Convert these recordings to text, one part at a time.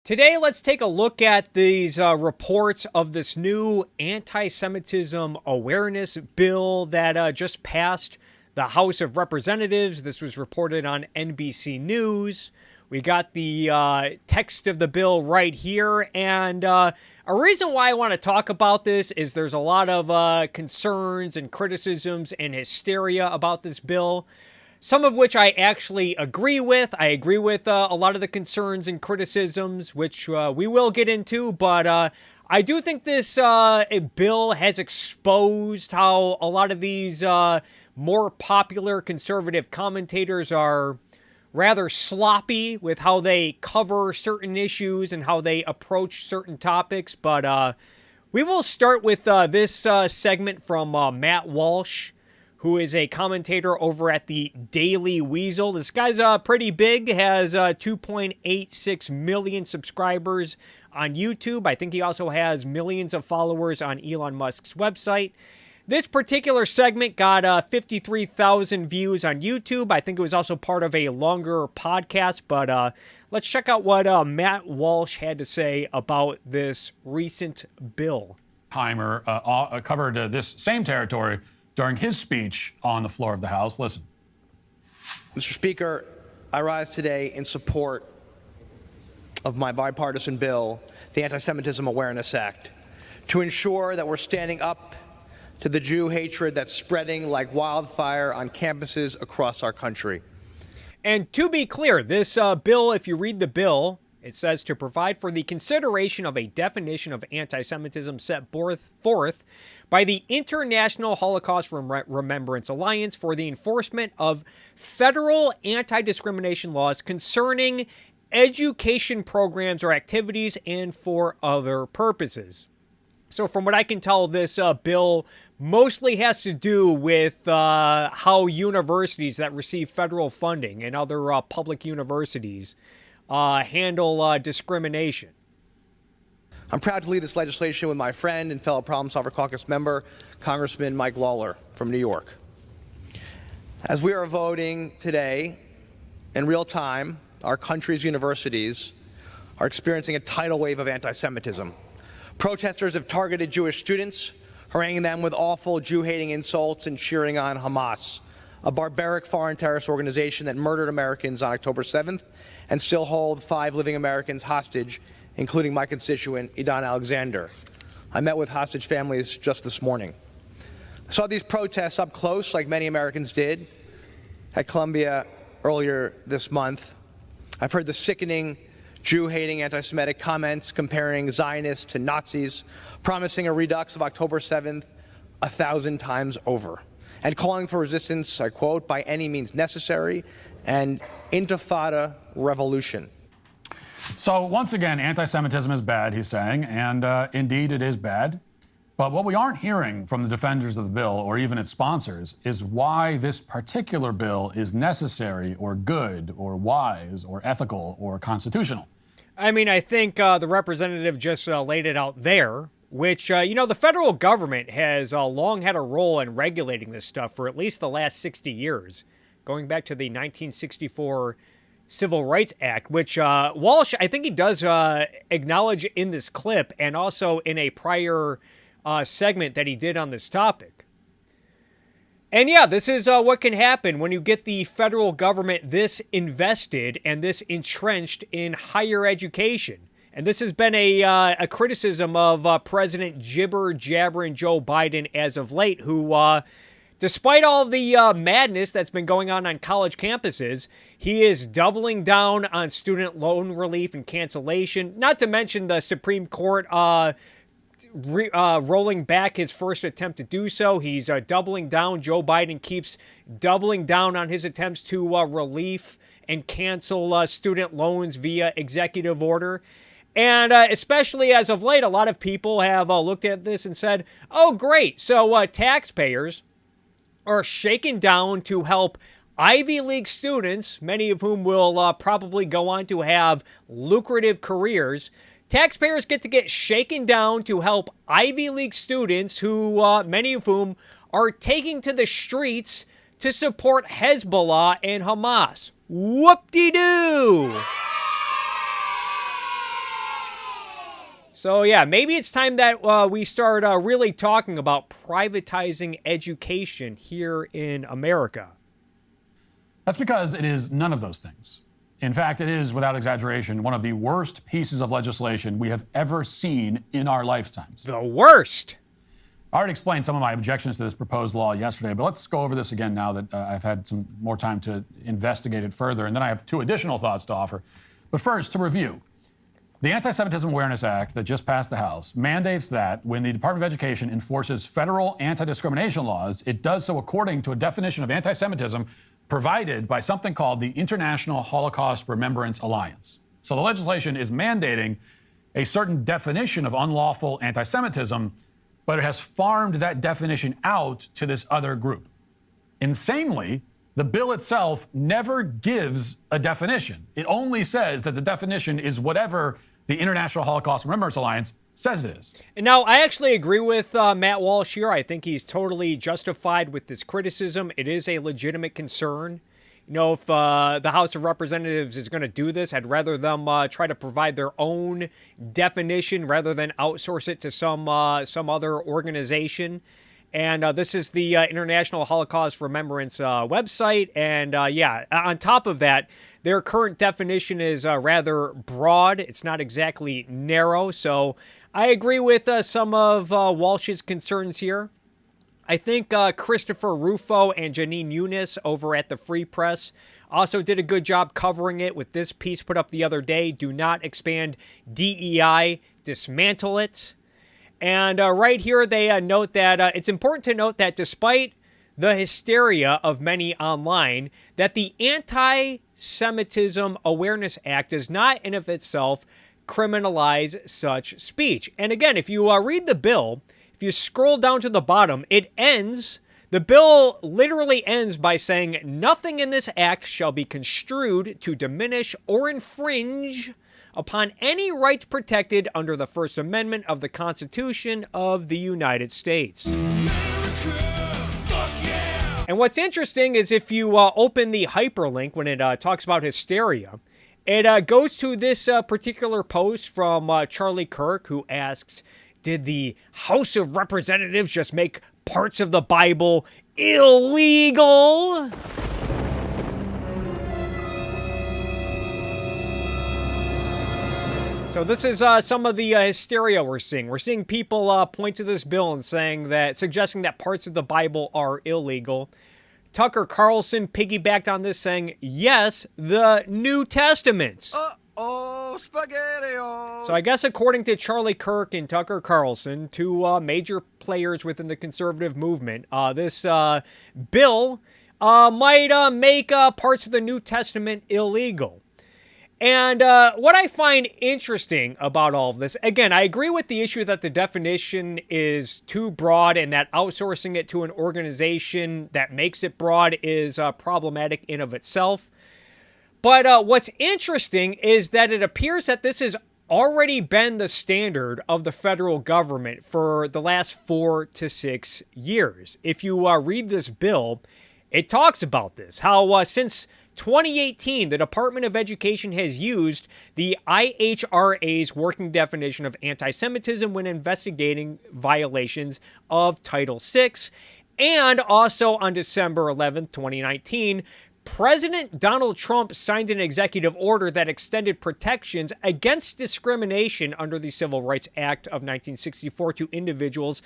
Today, let's take a look at these reports of this new anti-Semitism awareness bill that just passed the House of Representatives. This was reported on NBC News. We got the text of the bill right here. And a reason why I want to talk about this is there's a lot of concerns and criticisms and hysteria about this bill. Some of which I actually agree with. I agree with a lot of the concerns and criticisms, which we will get into. But I do think this bill has exposed how a lot of these more popular conservative commentators are rather sloppy with how they cover certain issues and how they approach certain topics. But we will start with this segment from Matt Walsh, who is a commentator over at the Daily Weasel. This guy's pretty big, has 2.86 million subscribers on YouTube. I think he also has millions of followers on Elon Musk's website. This particular segment got 53,000 views on YouTube. I think it was also part of a longer podcast, but let's check out what Matt Walsh had to say about this recent bill. Heimer covered this same territory during his speech on the floor of the House. Listen. Mr. Speaker, I rise today in support of my bipartisan bill, the Anti-Semitism Awareness Act, to ensure that we're standing up to the Jew hatred that's spreading like wildfire on campuses across our country. And to be clear, this bill, if you read the bill, it says to provide for the consideration of a definition of anti-Semitism set forth by the International Holocaust Remembrance Alliance for the enforcement of federal anti-discrimination laws concerning education programs or activities and for other purposes. So from what I can tell, this bill mostly has to do with how universities that receive federal funding and other public universities handle discrimination. I'm proud to lead this legislation with my friend and fellow Problem Solver Caucus member, Congressman Mike Lawler from New York. As we are voting today, in real time, our country's universities are experiencing a tidal wave of anti-Semitism. Protesters have targeted Jewish students, haranguing them with awful Jew-hating insults and cheering on Hamas, a barbaric foreign terrorist organization that murdered Americans on October 7th and still hold 5 living Americans hostage, including my constituent, Idan Alexander. I met with hostage families just this morning. I saw these protests up close, like many Americans did, at Columbia earlier this month. I've heard the sickening, Jew-hating, anti-Semitic comments comparing Zionists to Nazis, promising a redux of October 7th 1,000 times over, and calling for resistance, I quote, by any means necessary, and intifada revolution. So once again, anti-Semitism is bad, he's saying, and indeed it is bad. But what we aren't hearing from the defenders of the bill or even its sponsors is why this particular bill is necessary or good or wise or ethical or constitutional. I mean, I think the representative just laid it out there, which, the federal government has long had a role in regulating this stuff for at least the last 60 years, going back to the 1964 Civil Rights Act, which Walsh, I think he does acknowledge in this clip and also in a prior segment that he did on this topic. And yeah, this is what can happen when you get the federal government this invested and this entrenched in higher education. And this has been a criticism of President jibber-jabbering Joe Biden as of late, who, despite all the madness that's been going on college campuses, he is doubling down on student loan relief and cancellation, not to mention the Supreme Court rolling back his first attempt to do so. He's doubling down. Joe Biden keeps doubling down on his attempts to relief and cancel student loans via executive order. And especially as of late, a lot of people have looked at this and said, oh, great. So taxpayers are shaken down to help Ivy League students, many of whom will probably go on to have lucrative careers. Taxpayers get shaken down to help Ivy League students who, many of whom are taking to the streets to support Hezbollah and Hamas. Whoop-de-doo! So, yeah, maybe it's time that we start really talking about privatizing education here in America. That's because it is none of those things. In fact, it is, without exaggeration, one of the worst pieces of legislation we have ever seen in our lifetimes. The worst. I already explained some of my objections to this proposed law yesterday, but let's go over this again now that I've had some more time to investigate it further, and then I have 2 additional thoughts to offer. But first, to review, the Anti-Semitism Awareness Act that just passed the House mandates that when the Department of Education enforces federal anti-discrimination laws, it does so according to a definition of anti-Semitism provided by something called the International Holocaust Remembrance Alliance. So the legislation is mandating a certain definition of unlawful anti-Semitism, but it has farmed that definition out to this other group. Insanely, the bill itself never gives a definition. It only says that the definition is whatever the International Holocaust Remembrance Alliance says it is. And now, I actually agree with Matt Walsh here. I think he's totally justified with this criticism. It is a legitimate concern. You know, if the House of Representatives is going to do this, I'd rather them try to provide their own definition rather than outsource it to some other organization. And this is the International Holocaust Remembrance website. And yeah, on top of that, their current definition is rather broad. It's not exactly narrow. So I agree with some of Walsh's concerns here. I think Christopher Rufo and Janine Eunice over at the Free Press also did a good job covering it with this piece put up the other day. Do not expand DEI, dismantle it. And right here, they note that it's important to note that despite the hysteria of many online, that the Anti-Semitism Awareness Act does not in of itself criminalize such speech. And again, if you read the bill, if you scroll down to the bottom, the bill literally ends by saying, nothing in this act shall be construed to diminish or infringe upon any rights protected under the First Amendment of the Constitution of the United States. And what's interesting is if you open the hyperlink when it talks about hysteria, it goes to this particular post from Charlie Kirk, who asks, did the House of Representatives just make parts of the Bible illegal? So this is some of the hysteria we're seeing. We're seeing people point to this bill and suggesting that parts of the Bible are illegal. Tucker Carlson piggybacked on this, saying, yes, the New Testament. Uh-oh, spaghetti-o. So I guess according to Charlie Kirk and Tucker Carlson, 2 major players within the conservative movement, this bill might make parts of the New Testament illegal. And what I find interesting about all of this, again, I agree with the issue that the definition is too broad and that outsourcing it to an organization that makes it broad is problematic in of itself. But what's interesting is that it appears that this has already been the standard of the federal government for the last 4 to 6 years. If you read this bill, it talks about this, how since 2018, the Department of Education has used the IHRA's working definition of anti-Semitism when investigating violations of Title VI. And also on December 11th, 2019, President Donald Trump signed an executive order that extended protections against discrimination under the Civil Rights Act of 1964 to individuals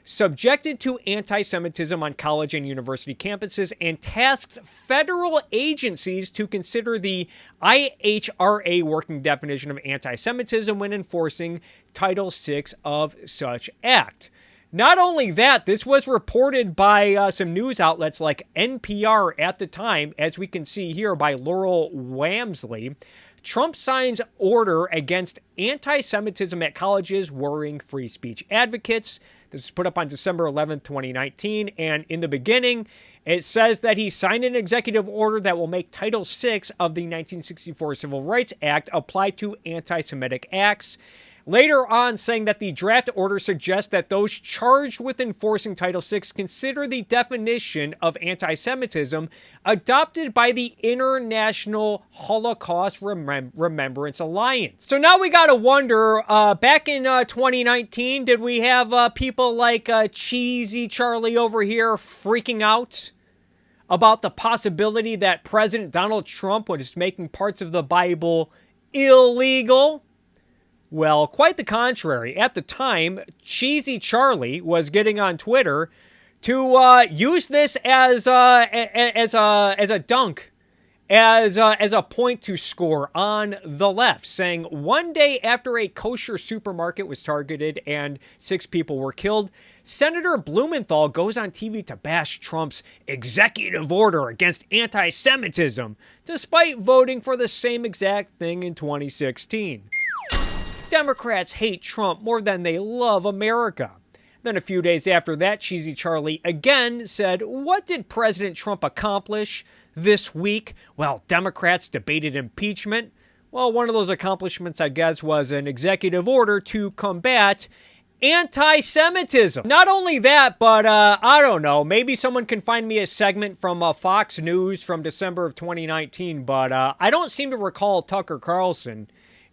subjected to anti-Semitism on college and university campuses, and tasked federal agencies to consider the IHRA working definition of anti-Semitism when enforcing Title VI of such act. Not only that, this was reported by some news outlets like NPR at the time, as we can see here by Laurel Wamsley. Trump signs order against anti-Semitism at colleges, worrying free speech advocates. This was put up on December 11th, 2019. And in the beginning, it says that he signed an executive order that will make Title VI of the 1964 Civil Rights Act apply to anti-Semitic acts. Later on, saying that the draft order suggests that those charged with enforcing Title VI consider the definition of anti-Semitism adopted by the International Holocaust Remembrance Alliance. So now we gotta wonder, back in 2019, did we have people like Cheesy Charlie over here freaking out about the possibility that President Donald Trump was making parts of the Bible illegal? Well, quite the contrary. At the time, Cheesy Charlie was getting on Twitter to use this as a dunk, as a point to score on the left, saying one day after a kosher supermarket was targeted and 6 people were killed, Senator Blumenthal goes on TV to bash Trump's executive order against anti-Semitism, despite voting for the same exact thing in 2016. Democrats hate Trump more than they love America. Then a few days after that, Cheesy Charlie again said, what did President Trump accomplish this week? Well, Democrats debated impeachment. Well, one of those accomplishments, I guess, was an executive order to combat anti-Semitism. Not only that, but I don't know, maybe someone can find me a segment from Fox News from December of 2019, but I don't seem to recall Tucker Carlson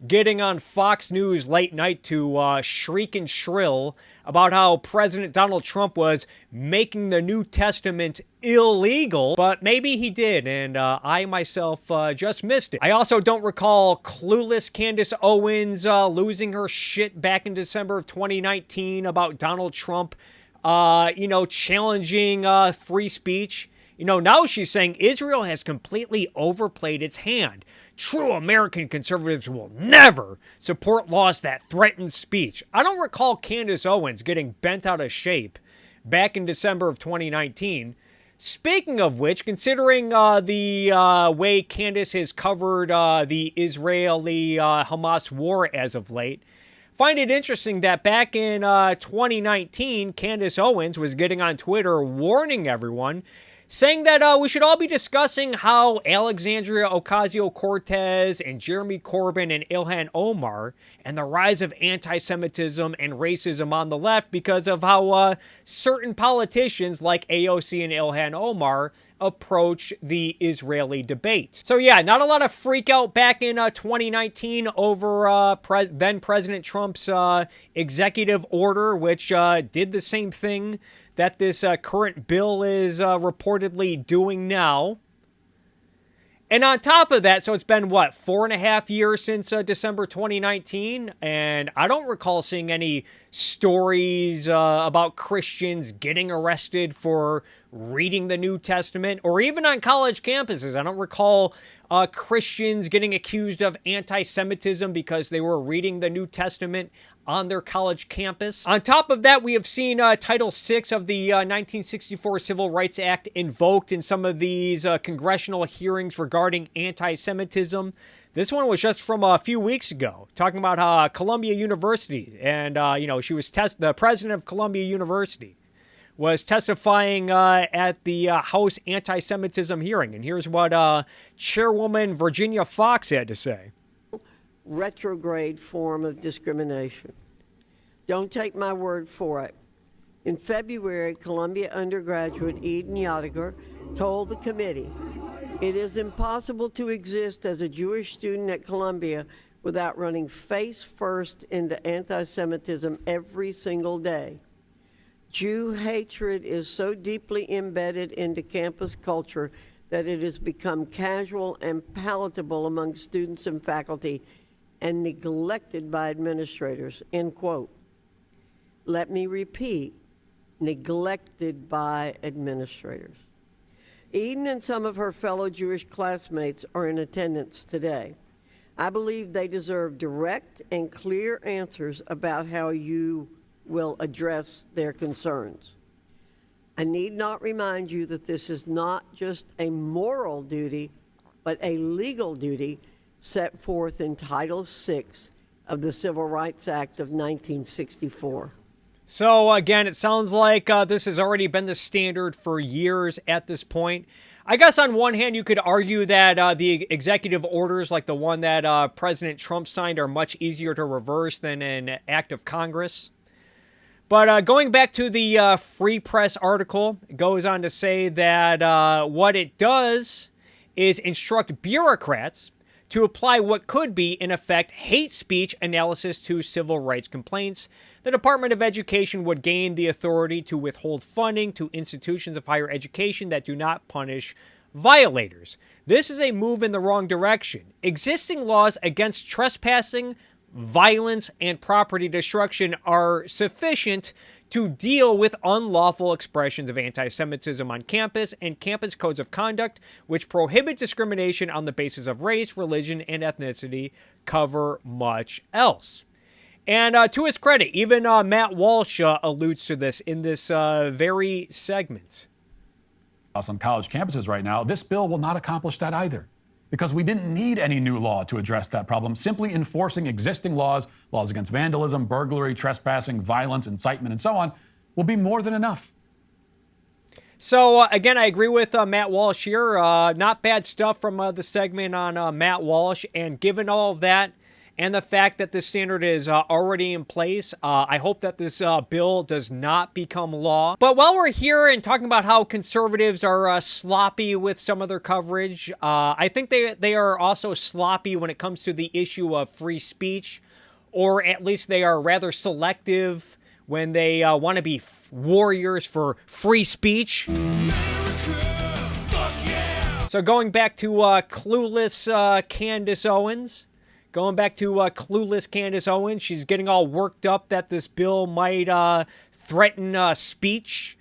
getting on Fox News late night to shriek and shrill about how President Donald Trump was making the New Testament illegal, but maybe he did, and I myself just missed it. I also don't recall clueless Candace Owens losing her shit back in December of 2019 about Donald Trump, challenging free speech. Now she's saying Israel has completely overplayed its hand. True American conservatives will never support laws that threaten speech. I don't recall Candace Owens getting bent out of shape back in December of 2019. Speaking of which, considering the way Candace has covered the Israeli-Hamas war as of late, find it interesting that back in 2019, Candace Owens was getting on Twitter warning everyone, saying that we should all be discussing how Alexandria Ocasio-Cortez and Jeremy Corbyn and Ilhan Omar and the rise of anti-Semitism and racism on the left because of how certain politicians like AOC and Ilhan Omar approach the Israeli debate. So yeah, not a lot of freak out back in 2019 over then President Trump's executive order, which did the same thing that this current bill is reportedly doing now. And on top of that, so it's been, 4.5 years since December 2019? And I don't recall seeing any stories about Christians getting arrested for reading the New Testament, or even on college campuses. I don't recall Christians getting accused of anti-Semitism because they were reading the New Testament on their college campus. On top of that, we have seen Title VI of the 1964 Civil Rights Act invoked in some of these congressional hearings regarding anti-Semitism. This one was just from a few weeks ago, talking about how Columbia University, and she was the president of Columbia University was testifying at the House anti-Semitism hearing. And here's what Chairwoman Virginia Fox had to say. Retrograde form of discrimination. Don't take my word for it. In February, Columbia undergraduate Eden Yadiger told the committee, it is impossible to exist as a Jewish student at Columbia without running face first into anti-Semitism every single day. Jew hatred is so deeply embedded into campus culture that it has become casual and palatable among students and faculty and neglected by administrators, end quote. Let me repeat, neglected by administrators. Eden and some of her fellow Jewish classmates are in attendance today. I believe they deserve direct and clear answers about how you will address their concerns. I need not remind you that this is not just a moral duty, but a legal duty set forth in Title VI of the Civil Rights Act of 1964. So again, it sounds like this has already been the standard for years at this point. I guess on one hand, you could argue that the executive orders like the one that President Trump signed are much easier to reverse than an act of Congress. But going back to the Free Press article, it goes on to say that what it does is instruct bureaucrats to apply what could be, in effect, hate speech analysis to civil rights complaints. The Department of Education would gain the authority to withhold funding to institutions of higher education that do not punish violators. This is a move in the wrong direction. Existing laws against trespassing, violence, and property destruction are sufficient to deal with unlawful expressions of anti-Semitism on campus, and campus codes of conduct, which prohibit discrimination on the basis of race, religion, and ethnicity, cover much else. And to his credit, even Matt Walsh alludes to this in this very segment. On college campuses right now, this bill will not accomplish that either, because we didn't need any new law to address that problem. Simply enforcing existing laws against vandalism, burglary, trespassing, violence, incitement, and so on, will be more than enough. So, again, I agree with Matt Walsh here. Not bad stuff from the segment on Matt Walsh. And given all of that and the fact that this standard is already in place, I hope that this bill does not become law. But while we're here and talking about how conservatives are sloppy with some of their coverage, I think they are also sloppy when it comes to the issue of free speech, or at least they are rather selective when they want to be warriors for free speech. So going back to clueless Candace Owens. Going back to clueless Candace Owens, she's getting all worked up that this bill might threaten speech.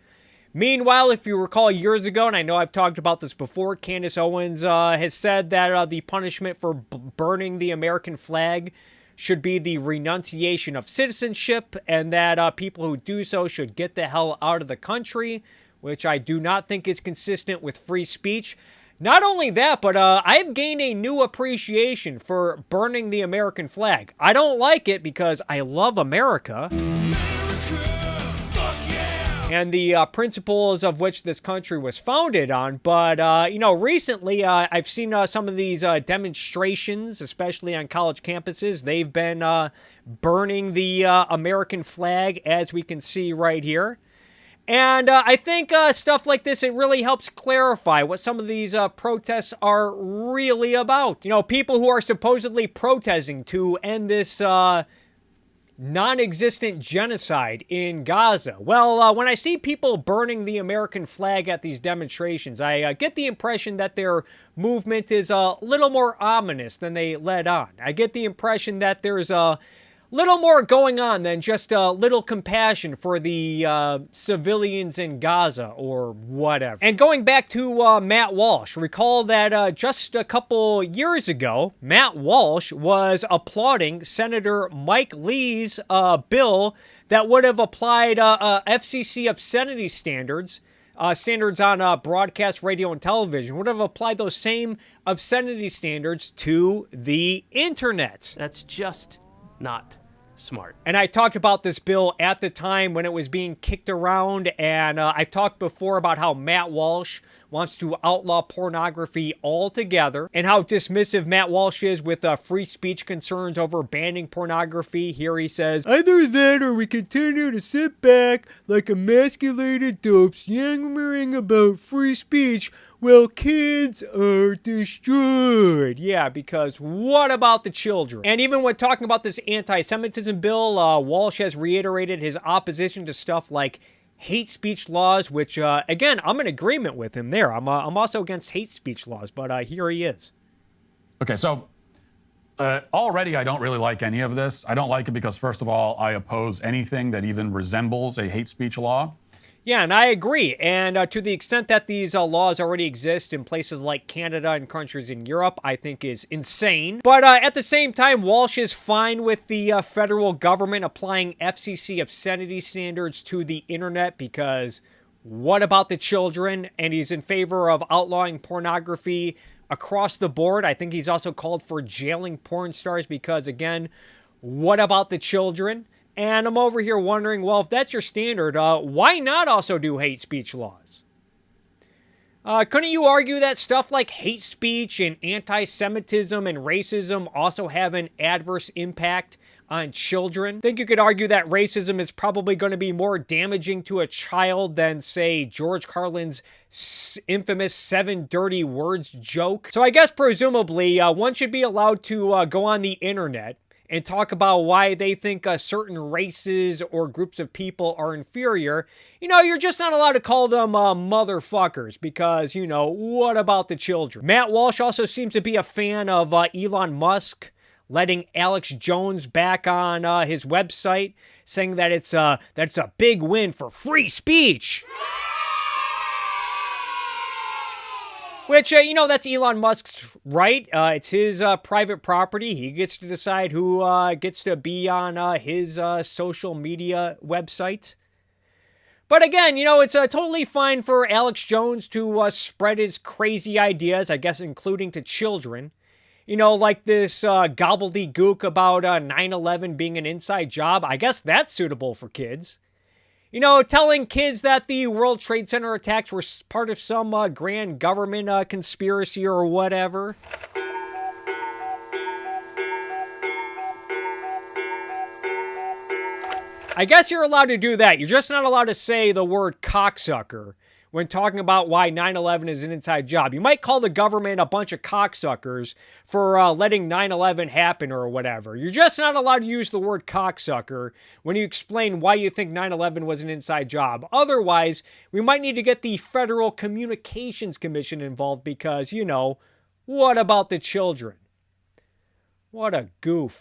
Meanwhile, if you recall years ago, and I know I've talked about this before, Candace Owens has said that the punishment for burning the American flag should be the renunciation of citizenship, and that people who do so should get the hell out of the country, which I do not think is consistent with free speech. Not only that, but I've gained a new appreciation for burning the American flag. I don't like it because I love America. And the principles of which this country was founded on. But, recently I've seen some of these demonstrations, especially on college campuses. They've been burning the American flag, as we can see right here. And I think stuff like this, it really helps clarify what some of these protests are really about. You know, people who are supposedly protesting to end this non-existent genocide in Gaza. Well, when I see people burning the American flag at these demonstrations, I get the impression that their movement is a little more ominous than they let on. I get the impression that there's a little more going on than just a little compassion for the civilians in Gaza or whatever. And going back to Matt Walsh, recall that just a couple years ago, Matt Walsh was applauding Senator Mike Lee's bill that would have applied FCC obscenity standards, standards on broadcast radio and television, would have applied those same obscenity standards to the internet. That's just not smart. And I talked about this bill at the time when it was being kicked around, and I've talked before about how Matt Walsh wants to outlaw pornography altogether, and how dismissive Matt Walsh is with free speech concerns over banning pornography. Here he says, "Either that or we continue to sit back like emasculated dopes yammering about free speech while kids are destroyed." Yeah, because what about the children? And even when talking about this anti-Semitism bill, Walsh has reiterated his opposition to stuff like hate speech laws, which, again, I'm in agreement with him there. I'm also against hate speech laws, but here he is. Okay, so already I don't really like any of this. I don't like it because, first of all, I oppose anything that even resembles a hate speech law. Yeah, and I agree. And to the extent that these laws already exist in places like Canada and countries in Europe, I think is insane. But at the same time, Walsh is fine with the federal government applying FCC obscenity standards to the internet because what about the children? And he's in favor of outlawing pornography across the board. I think he's also called for jailing porn stars because, again, what about the children? And I'm over here wondering, well, if that's your standard, why not also do hate speech laws? Couldn't you argue that stuff like hate speech and anti-Semitism and racism also have an adverse impact on children? Think you could argue that racism is probably going to be more damaging to a child than, say, George Carlin's infamous 7 dirty words joke? So I guess presumably one should be allowed to go on the internet and talk about why they think certain races or groups of people are inferior. You're just not allowed to call them motherfuckers because, what about the children? Matt Walsh also seems to be a fan of Elon Musk letting Alex Jones back on his website, saying that that's a big win for free speech. Which, that's Elon Musk's right. It's his private property. He gets to decide who gets to be on his social media website. But again, it's totally fine for Alex Jones to spread his crazy ideas, I guess including to children. Like this gobbledygook about 9/11 being an inside job. I guess that's suitable for kids. Telling kids that the World Trade Center attacks were part of some grand government conspiracy or whatever. I guess you're allowed to do that. You're just not allowed to say the word cocksucker when talking about why 9/11 is an inside job. You might call the government a bunch of cocksuckers for letting 9/11 happen or whatever. You're just not allowed to use the word cocksucker when you explain why you think 9/11 was an inside job. Otherwise, we might need to get the Federal Communications Commission involved because, what about the children? What a goof.